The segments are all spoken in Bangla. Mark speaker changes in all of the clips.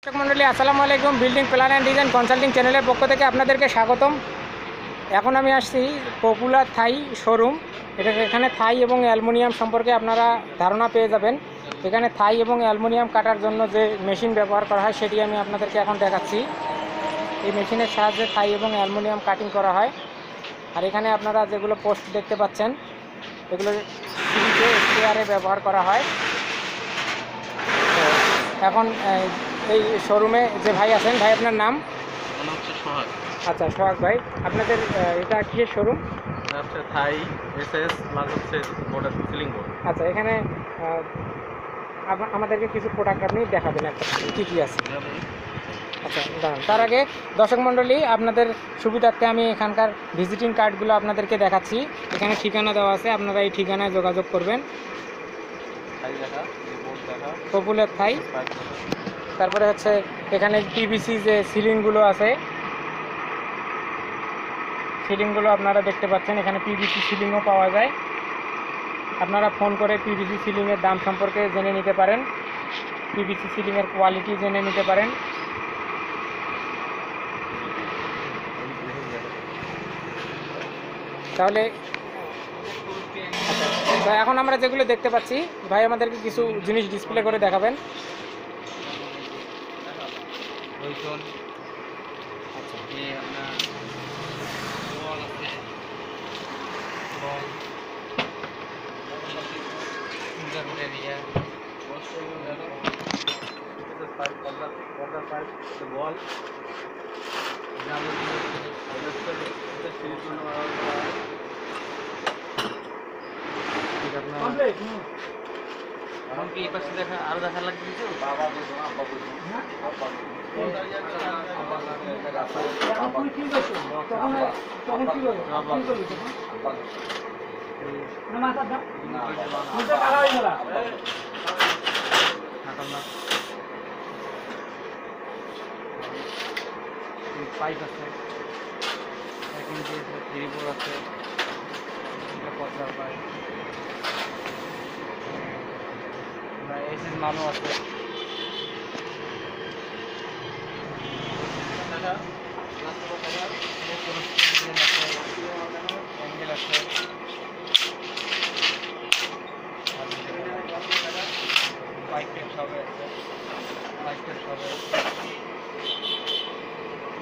Speaker 1: দর্শক মন্ডলী আসসালামু আলাইকুম। Building plan and design consulting চ্যানেলের পক্ষ থেকে আপনাদেরকে স্বাগতম। এখন আমি আসছি পপুলার থাই শোরুম। এখানে থাই এবং অ্যালুমিনিয়াম সম্পর্কে আপনারা ধারণা পেয়ে যাবেন। এখানে থাই এবং অ্যালুমিনিয়াম কাটার জন্য যে মেশিন ব্যবহার করা হয় সেটি আমি আপনাদেরকে এখন দেখাচ্ছি। এই মেশিনের সাহায্যে থাই এবং অ্যালুমিনিয়াম কাটিং করা হয়। আর এখানে আপনারা যেগুলো পোস্ট দেখতে পাচ্ছেন এগুলো সিঁড়িতে চেয়ারে ব্যবহার করা হয়। এখন এই শোরুমে যে ভাই আছেন, ভাই আপনার নাম?
Speaker 2: সোহাগ।
Speaker 1: আচ্ছা সোহাগ ভাই, আপনাদের এটা কিসের শোরুম?
Speaker 2: হচ্ছে থাই এসএস প্লাস হচ্ছে বোর্ড সিলিং বোর্ড।
Speaker 1: আচ্ছা, এখানে আমাদেরকে কিছু প্রোডাক্ট আপনি দেখাবেন একটা কী কী আছে। আচ্ছা দাঁড়ান, তার আগে দর্শক মণ্ডলী আপনাদের সুবিধার্থে আমি এখানকার ভিজিটিং কার্ডগুলো আপনাদেরকে দেখাচ্ছি। এখানে ঠিকানা দেওয়া আছে, আপনারা এই ঠিকানায় যোগাযোগ করবেন। পপুলার থাই। তারপরে হচ্ছে এখানে পিভিসি যে সিলিংগুলো আছে, সিলিংগুলো আপনারা দেখতে পাচ্ছেন। এখানে পিভিসি সিলিংও পাওয়া যায়। আপনারা ফোন করে পিভিসি সিলিংয়ের দাম সম্পর্কে জেনে নিতে পারেন, পিভিসি সিলিংয়ের কোয়ালিটি জেনে নিতে পারেন। তাহলে আচ্ছা, তো এখন আমরা যেগুলো দেখতে পাচ্ছি ভাই আমাদেরকে কিছু জিনিস ডিসপ্লে করে দেখাবেন।
Speaker 2: এমনকি এই পাশে দেখা আরো দেখা লাগবে কিছু বাবা পাইপ আছে, থ্রিবোর্ড আছে, পদ্মার পাইপ, এসএস মানও আছে। অ্যাঙ্গেল আছে, পাইপের সবে আছে, পাইপের সবে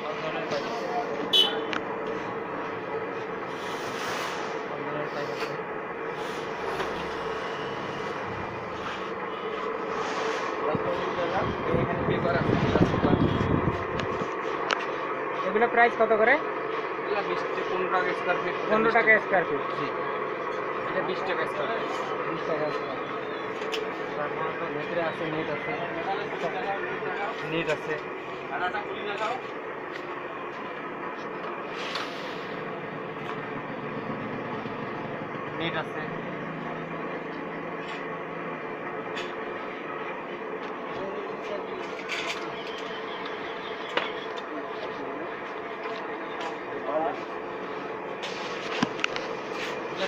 Speaker 2: সব ধরনের পাইপ আছে, সব ধরনের পাইপ আছে। এখানে পেপার আছে,
Speaker 1: এগুলো প্রাইস কত করে?
Speaker 2: 15 টাকা স্কোয়ার ফিট।
Speaker 1: 15 টাকা স্কোয়ার ফিট।
Speaker 2: জি, এটা 20 টাকা স্কোয়ার ফিট।
Speaker 1: 20 টাকা স্কোয়ার।
Speaker 2: তারপরে তো ভেতরে আছে নেট আছে, নেট আছে, নেট আছে,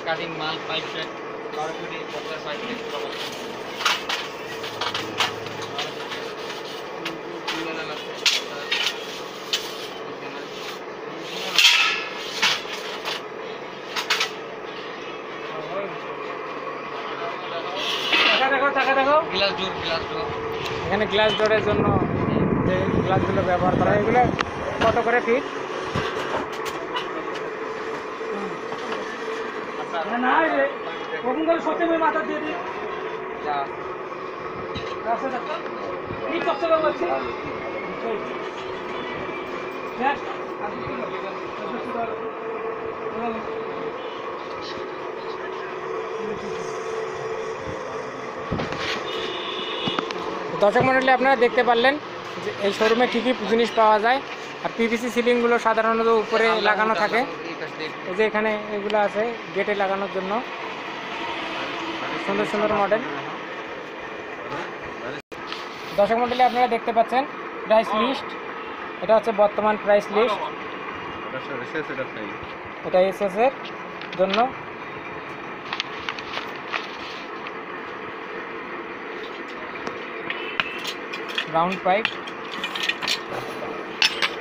Speaker 2: কাটিং মাল পাইপ সেট 12 ফিট পদ্মার পাইপ সেট সব আছে। গ্লাস ডোর
Speaker 1: এখানে গ্লাস ডোরের জন্য যে গ্লাসগুলো ব্যবহার করা হয় এগুলো কত করে ফিট? দর্শক মণ্ডলী আপনারা দেখতে পারলেন যে এই শোরুমে কী কী জিনিস পাওয়া যায়। আর পিভিসি সিলিংগুলো সাধারণত উপরে লাগানো থাকে, এই যে এখানে এগুলো আছে গেটে লাগানোর জন্য, সুন্দর সুন্দর মডেল। দর্শক মণ্ডলী আপনারা দেখতে পাচ্ছেন প্রাইস লিস্ট, এটা হচ্ছে বর্তমান প্রাইস লিস্ট। এটা এসএস এর জন্য। राउंड पाइप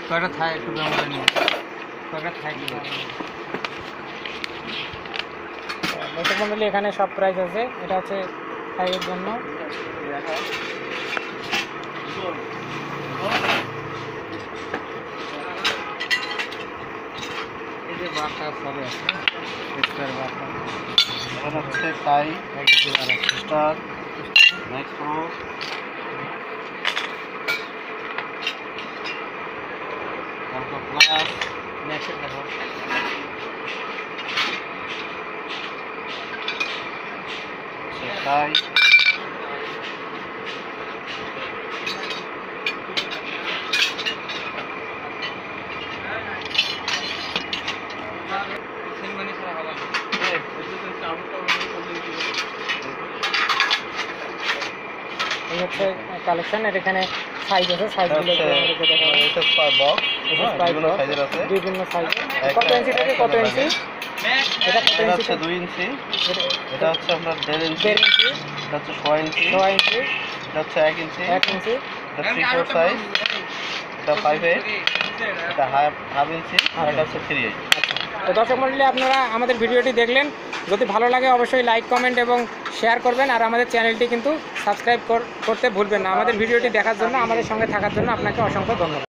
Speaker 2: কয়টা থাই একটু ব্যবহার নিয়ে কয়টা থাই দিল
Speaker 1: দর্শক মন্ডলী এখানে সব প্রাইস আছে। এটা হচ্ছে থাইয়ের জন্য।
Speaker 2: এই যে বাটা সবে আছে এক্সট্রা বাটা
Speaker 3: এটা হচ্ছে টাই স্টার ম্যাক্স প্রো তারপর প্লাস
Speaker 2: নেক্সট দেখো
Speaker 3: টাই
Speaker 2: সিনমানি ছাড়া হবে না
Speaker 1: এই হচ্ছে কালেকশন। এর এখানে সাইজ আছে, সাইজগুলো
Speaker 3: বক্স বিভিন্ন সাইজের আছে
Speaker 1: বিভিন্ন সাইজ। কত ইঞ্চি থেকে কত ইঞ্চি? এটা কত
Speaker 3: এটা
Speaker 1: ইঞ্চি?
Speaker 3: হচ্ছে 2 ইঞ্চি, এটা হচ্ছে আপনার 1.5 ইঞ্চি,
Speaker 1: 1.5 ইঞ্চি,
Speaker 3: এটা হচ্ছে 6 ইঞ্চি,
Speaker 1: 6 ইঞ্চি,
Speaker 3: এটা হচ্ছে 1 ইঞ্চি,
Speaker 1: 1 ইঞ্চি,
Speaker 3: এটা 3/4 সাইজ, এটা 5/8, এটা হাফ ইঞ্চি, আর এটা হচ্ছে 3/8।
Speaker 1: তো দর্শক মণ্ডলী আপনারা আমাদের ভিডিওটি দেখলেন। যদি ভালো লাগে অবশ্যই লাইক, কমেন্ট এবং শেয়ার করবেন। আর আমাদের চ্যানেলটি কিন্তু সাবস্ক্রাইব করতে ভুলবেন না। আমাদের ভিডিওটি দেখার জন্য, আমাদের সঙ্গে থাকার জন্য আপনাকে অসংখ্য ধন্যবাদ।